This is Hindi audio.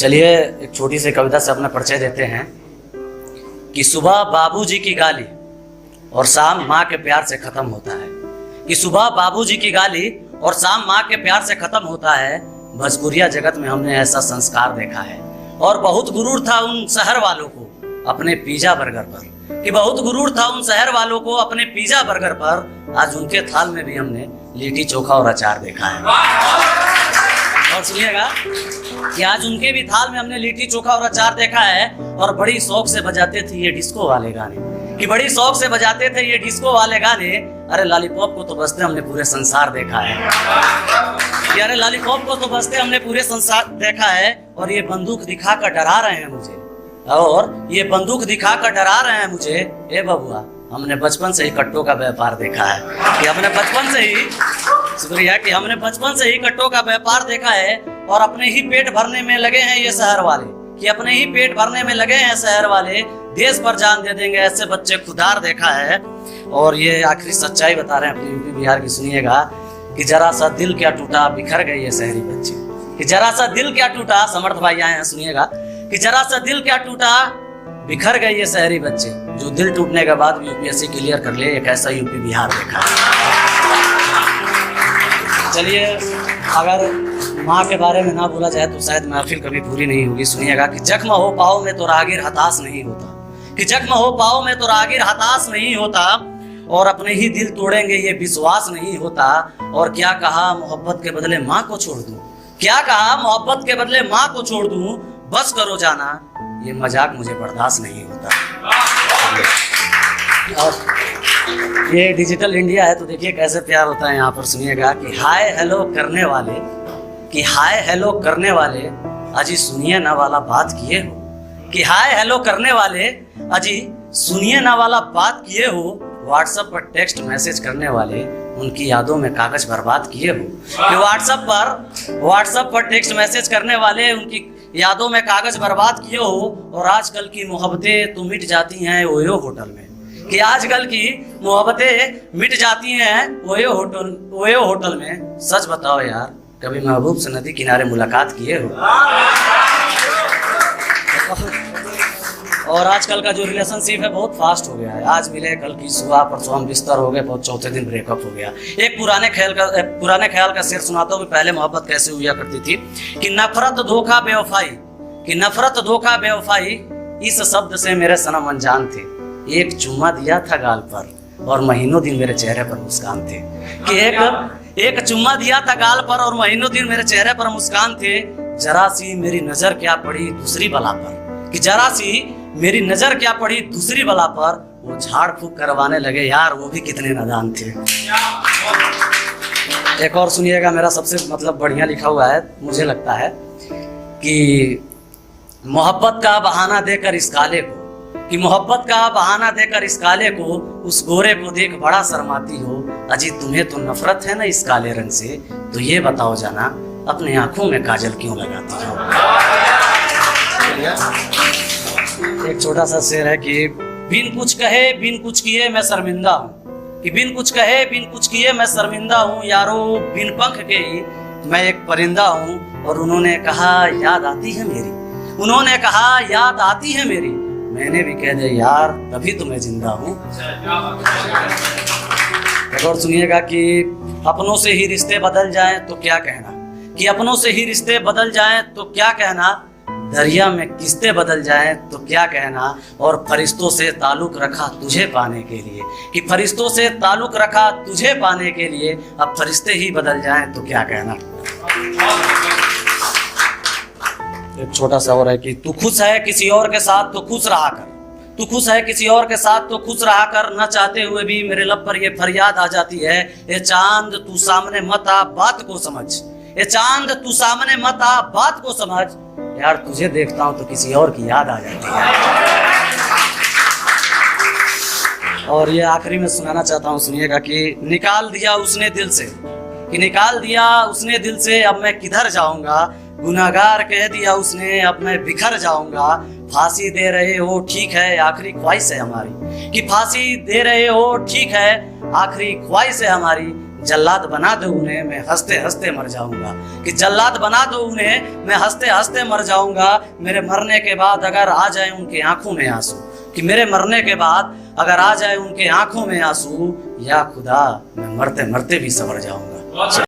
चलिए एक छोटी सी कविता से अपना परिचय देते हैं कि सुबह बाबूजी की गाली और शाम माँ के प्यार से खत्म होता है। कि सुबह बाबूजी की गाली और शाम माँ के प्यार से खत्म होता है। भोजपुरिया जगत में हमने ऐसा संस्कार देखा है। और बहुत गुरूर था उन शहर वालों को अपने पिज्जा बर्गर पर, कि बहुत गुरूर था उन शहर वालों को अपने पिज्जा बर्गर पर। आज उनके थाल में भी हमने लिट्टी चोखा और अचार देखा है। और सुनिएगा कि आज उनके भी थाल में हमने लिट्टी चोखा और अचार देखा है। और बड़ी शौक से बजाते थे ये डिस्को वाले गाने, कि बड़ी शौक से बजाते थे ये डिस्को वाले गाने। अरे लॉलीपॉप को तो बजते हमने पूरे संसार देखा है। कि अरे लॉलीपॉप को तो बजते हमने पूरे संसार देखा है। और ये बंदूक दिखा कर डरा रहे हैं मुझे, और ये बंदूक दिखा कर डरा रहे हैं मुझे। ए बबुआ, हमने बचपन से ही कट्टों का व्यापार देखा है। कि हमने बचपन से ही, शुक्रिया, कि हमने बचपन से ही कट्टों का व्यापार देखा है। और अपने ही पेट भरने में लगे हैं ये शहर वाले, कि अपने ही पेट भरने में लगे हैं शहर वाले। देश पर जान दे देंगे ऐसे बच्चे खुदार देखा है। और ये आखिरी सच्चाई बता रहे हैं अपनी यूपी बिहार की, सुनिएगा कि जरा सा दिल क्या टूटा बिखर गए ये शहरी बच्चे। कि जरा सा दिल क्या टूटा, समर्थ भाई आए हैं, सुनिएगा कि जरा सा दिल क्या टूटा बिखर गए ये शहरी बच्चे। जो दिल टूटने के बाद भी यूपीएससी क्लियर कर ले, एक ऐसा यूपी बिहार देखा है। चलिए, अगर माँ के बारे में ना बोला जाए तो शायद महफिल कभी पूरी नहीं होगी। सुनिएगा कि जख्म हो पाओ में तो रागीर हताश नहीं होता, कि जख्म हो पाओ में तो रागीर हताश नहीं होता। और अपने ही दिल तोड़ेंगे ये विश्वास नहीं होता। और क्या कहा मोहब्बत के बदले माँ को छोड़ दूं, क्या कहा मोहब्बत के बदले माँ को छोड़ दूं। बस करो जाना, ये मजाक मुझे बर्दाश्त नहीं होता। और ये डिजिटल इंडिया है तो देखिए कैसे प्यार होता है यहाँ पर। सुनिएगा कि हाय हेलो करने वाले, कि हाय हेलो करने वाले अजी सुनिए ना वाला बात किए हो। कि हाय हेलो करने वाले अजी सुनिए ना वाला बात किए हो। व्हाट्सएप पर टेक्स्ट मैसेज करने वाले उनकी यादों में कागज बर्बाद किए हो। कि व्हाट्सएप पर टेक्स्ट मैसेज करने वाले उनकी यादों में कागज बर्बाद किए हो। और आजकल की मोहब्बतें तो मिट जाती हैं ओयो होटल में, कि आजकल की मोहब्बतें मिट जाती हैं ओयो होटल में। सच बताओ यार, कभी महबूब से नदी किनारे मुलाकात किए हो? और आजकल का जो रिलेशनशिप है बहुत फास्ट हो गया है। आज मिले कल की सुबह, परसों हम बिस्तर हो गए, बहुत चौथे दिन ब्रेकअप हो गया। एक पुराने ख्याल का शेर सुनाता हूँ। पहले मोहब्बत कैसे हुआ करती थी कि नफरत धोखा बेवफाई, कि नफरत धोखा बेवफाई इस शब्द से मेरे सनम अनजान थे। एक चुम्मा दिया था गाल पर और महीनों दिन मेरे चेहरे पर मुस्कान थे। कि एक चुम्मा दिया था गाल पर और महीनों दिन मेरे चेहरे पर मुस्कान थे। जरा सी मेरी नजर क्या पड़ी दूसरी बला पर, कि जरा सी मेरी नजर क्या पड़ी दूसरी बला पर। वो झाड़ फूक करवाने लगे यार, वो भी कितने नादान थे। एक और सुनिएगा, मेरा सबसे बढ़िया लिखा हुआ है, मुझे लगता है कि मोहब्बत का बहाना देकर इस काले को, कि मोहब्बत का बहाना देकर इस काले को उस गोरे को देख बड़ा शर्माती हो। अजी तुम्हें तो नफरत है ना इस काले रंग से, तो ये बताओ जाना अपने आंखों में काजल क्यों लगाती हो। एक छोटा सा शेर है कि बिन कुछ कहे बिन कुछ किए मैं शर्मिंदा हूँ, कि बिन कुछ कहे बिन कुछ किए मैं शर्मिंदा हूँ। यारो बिन पंख के ही मैं एक परिंदा हूँ। और उन्होंने कहा याद आती है मेरी, उन्होंने कहा याद आती है मेरी। मैंने भी कह दिया यार तभी तो मैं जिंदा हूँ। और सुनिएगा कि अपनों से ही रिश्ते बदल जाएं तो क्या कहना, कि अपनों से ही रिश्ते बदल जाएं तो क्या कहना। दरिया में किस्तें बदल जाएं तो क्या कहना। और फरिश्तों से ताल्लुक रखा तुझे पाने के लिए, कि फरिश्तों से ताल्लुक रखा तुझे पाने के लिए। अब फरिश्ते ही बदल जाएं तो क्या कहना। एक छोटा सा और है कि तू खुश है किसी और के साथ तो खुश रहा कर, तू खुश है किसी और के साथ तो खुश रहा कर। न चाहते हुए भी मेरे लब पर ये फरियाद आ जाती है, ये चांद तू सामने मत आ बात को समझ, ये चांद तू सामने मत आ बात को समझ। यार तुझे देखता हूं तो किसी और की याद आ जाती है। और ये आखिरी में सुनाना चाहता हूं, सुनिएगा कि निकाल दिया उसने दिल से, कि निकाल दिया उसने दिल से अब मैं किधर जाऊंगा। गुनाहगार कह दिया उसने अब मैं बिखर जाऊंगा। फांसी दे रहे हो ठीक है आखिरी ख्वाहिश है हमारी, कि फांसी दे रहे हो ठीक है आखिरी ख्वाहिश है हमारी। जल्लाद बना दो उन्हें, मैं हंसते हंसते मर जाऊंगा। कि जल्लाद बना दो उन्हें, मैं हंसते हंसते मर जाऊंगा। मेरे मरने के बाद अगर आ जाए उनकी आंखों में आंसू, कि मेरे मरने के बाद अगर आ जाए उनके आंखों में आंसू, या खुदा मैं मरते मरते भी संवर जाऊंगा।